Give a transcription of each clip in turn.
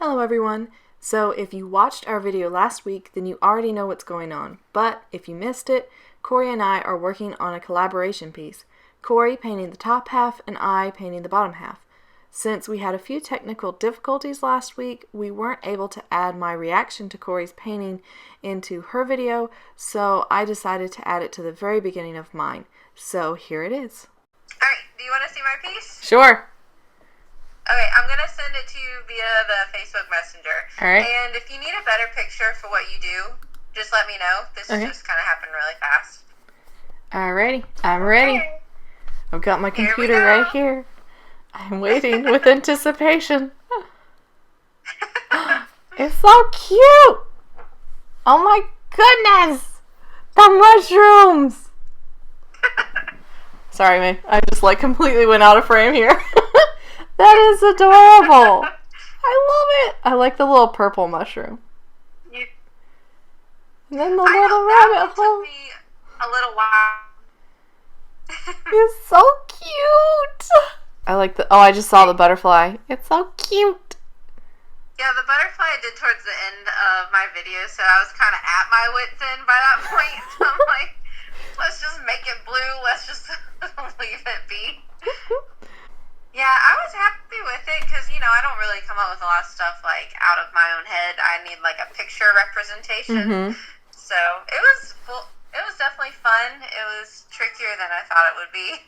Hello everyone! So if you watched our video last week, then you already know what's going on. But if you missed it, Corey and I are working on a collaboration piece. Corey painting the top half and I painting the bottom half. Since we had a few technical difficulties last week, we weren't able to add my reaction to Corey's painting into her video, so I decided to add it to the very beginning of mine. So here it is. Alright, do you want to see my piece? Sure! Okay, I'm going to send it to you via the Facebook Messenger. Alright. And if you need a better picture for what you do, just let me know. This just kind of happened really fast. Alrighty, I'm ready. Okay. I've got my computer right here. I'm waiting with anticipation. It's so cute! Oh my goodness! The mushrooms! Sorry, man. I just completely went out of frame here. That is adorable. I love it. I like the little purple mushroom. And then the little rabbit hole. Took me a little while. It's so cute. I like the. Oh, I just saw the butterfly. It's so cute. Yeah, the butterfly I did towards the end of my video, so I was kind of at my wit's end by that point. So I'm like, let's just make it blue. Let's just leave it be. Yeah, I was happy with it because, I don't really come up with a lot of stuff, out of my own head. I need, a picture representation. Mm-hmm. So, it was definitely fun. It was trickier than I thought it would be.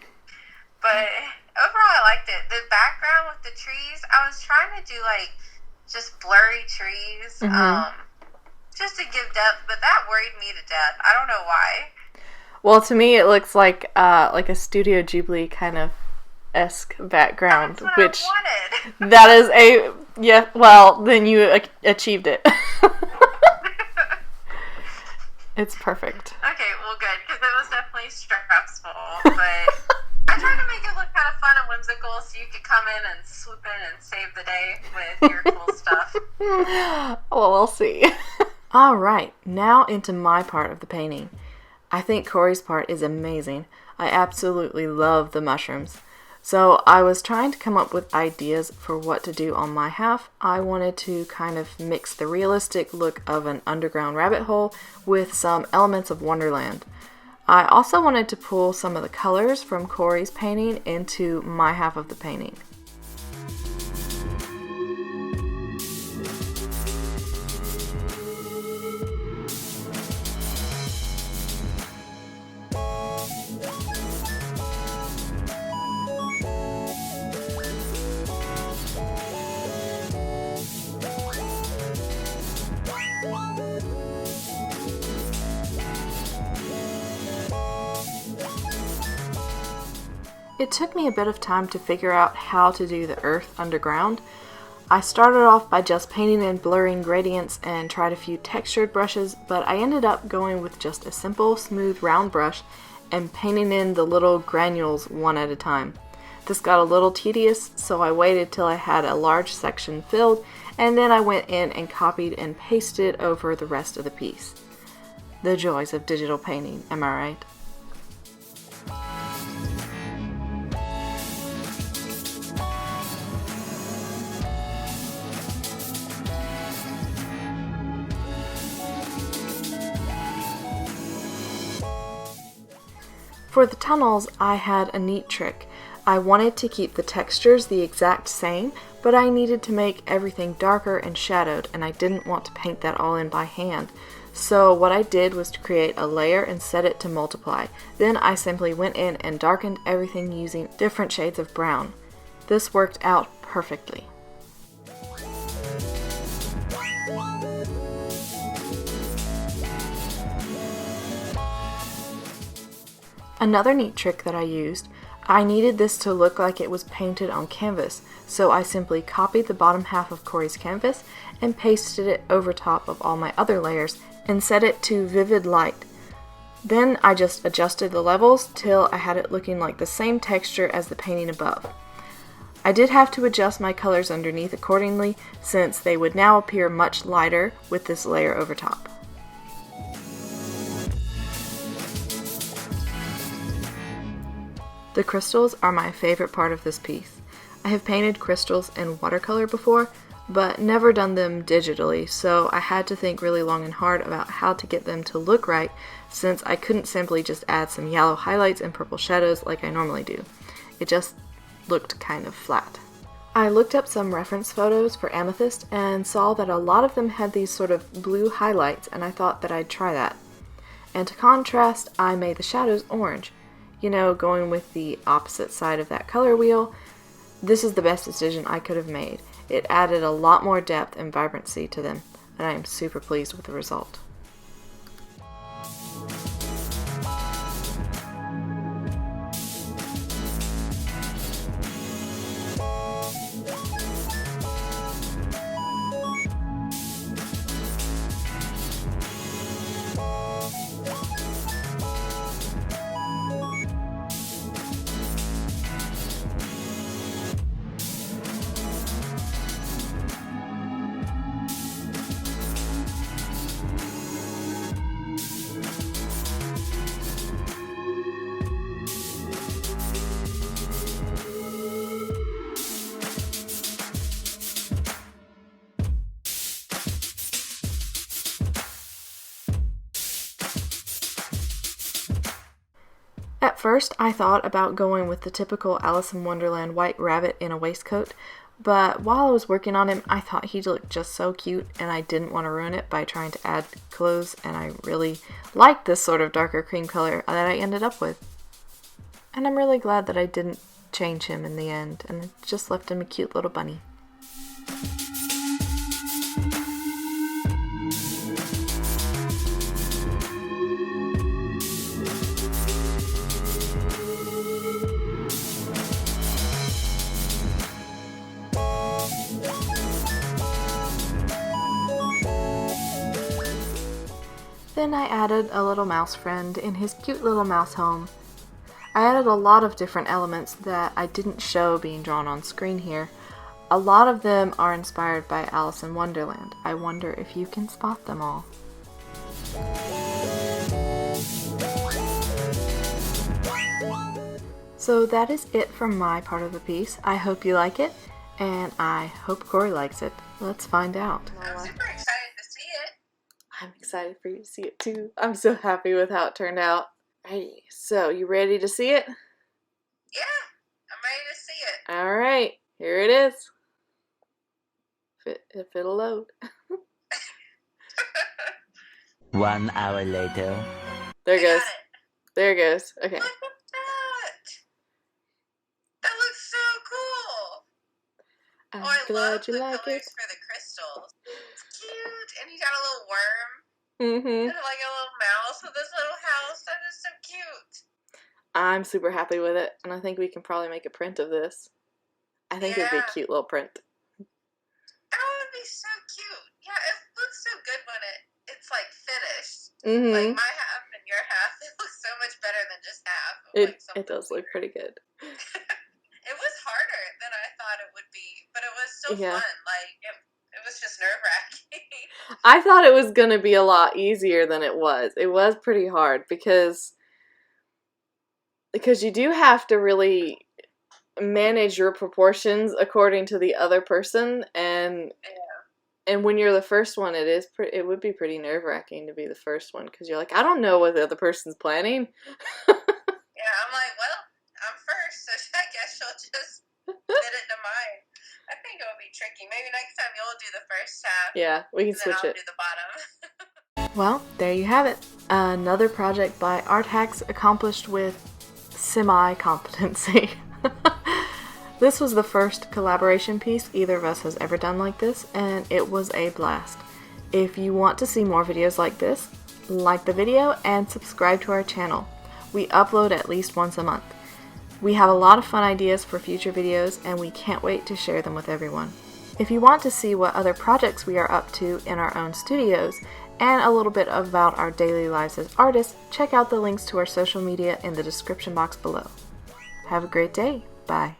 But, overall, I liked it. The background with the trees, I was trying to do, just blurry trees, just to give depth, but that worried me to death. I don't know why. Well, to me, it looks like a Studio Ghibli kind of esque background, that's what which I wanted. That is well, then you achieved it. It's perfect. Okay, well, good, because it was definitely stressful, but I tried to make it look kind of fun and whimsical so you could come in and swoop in and save the day with your cool stuff. Well, we'll see. Alright, now into my part of the painting. I think Corey's part is amazing. I absolutely love the mushrooms. So I was trying to come up with ideas for what to do on my half. I wanted to kind of mix the realistic look of an underground rabbit hole with some elements of Wonderland. I also wanted to pull some of the colors from Corey's painting into my half of the painting. It took me a bit of time to figure out how to do the earth underground. I started off by just painting and blurring gradients and tried a few textured brushes, but I ended up going with just a simple, smooth, round brush and painting in the little granules one at a time. This got a little tedious, so I waited till I had a large section filled, and then I went in and copied and pasted over the rest of the piece. The joys of digital painting, am I right? For the tunnels, I had a neat trick. I wanted to keep the textures the exact same, but I needed to make everything darker and shadowed, and I didn't want to paint that all in by hand. So what I did was to create a layer and set it to multiply. Then I simply went in and darkened everything using different shades of brown. This worked out perfectly. Another neat trick that I used, I needed this to look like it was painted on canvas, so I simply copied the bottom half of Corey's canvas and pasted it over top of all my other layers and set it to vivid light. Then I just adjusted the levels till I had it looking like the same texture as the painting above. I did have to adjust my colors underneath accordingly, since they would now appear much lighter with this layer over top. The crystals are my favorite part of this piece. I have painted crystals in watercolor before, but never done them digitally, so I had to think really long and hard about how to get them to look right, since I couldn't simply just add some yellow highlights and purple shadows like I normally do. It just looked kind of flat. I looked up some reference photos for Amethyst and saw that a lot of them had these sort of blue highlights, and I thought that I'd try that. And to contrast, I made the shadows orange. You know, going with the opposite side of that color wheel. This is the best decision I could have made. It added a lot more depth and vibrancy to them, and I am super pleased with the result. At first, I thought about going with the typical Alice in Wonderland white rabbit in a waistcoat, but while I was working on him, I thought he looked just so cute, and I didn't want to ruin it by trying to add clothes, and I really liked this sort of darker cream color that I ended up with. And I'm really glad that I didn't change him in the end, and just left him a cute little bunny. Then I added a little mouse friend in his cute little mouse home. I added a lot of different elements that I didn't show being drawn on screen here. A lot of them are inspired by Alice in Wonderland. I wonder if you can spot them all. So that is it from my part of the piece. I hope you like it, and I hope Corey likes it. Let's find out. I'm super excited to see it. I'm excited for you to see it too. I'm so happy with how it turned out. Hey, so you ready to see it? Yeah, I'm ready to see it. Alright, here it is. If it'll load. 1 hour later. There it goes. Got it. There it goes. Okay. Look at that. That looks so cool. I'm I glad love you the like colors it. for the crystals. It's cute. And you got a little worm. Mm-hmm. And like a little mouse with this little house. That is so cute. I'm super happy with it, and I think we can probably make a print of this. I think it would be a Yeah. cute little print. That would be so cute. Yeah, it looks so good when it's like finished. Mm-hmm. Like my half and your half, it looks so much better than just half. of, like, It something does look weird. pretty good. It was harder than I thought it would be, but it was still Yeah. fun. Like it was just nerve wracking. I thought it was going to be a lot easier than it was. It was pretty hard because you do have to really manage your proportions according to the other person, and when you're the first one, it would be pretty nerve-wracking to be the first one because you're like, I don't know what the other person's planning. Yeah, I'm like, well, I'm first, so I guess she'll just fit it to mine. I think it would be tricky. Maybe next time you'll do the first half. Yeah, we can And then switch I'll it. do the bottom. Well, there you have it. Another project by ArtHaCs accomplished with semi-competency. This was the first collaboration piece either of us has ever done like this, and it was a blast. If you want to see more videos like this, like the video and subscribe to our channel. We upload at least once a month. We have a lot of fun ideas for future videos, and we can't wait to share them with everyone. If you want to see what other projects we are up to in our own studios, and a little bit about our daily lives as artists, check out the links to our social media in the description box below. Have a great day. Bye.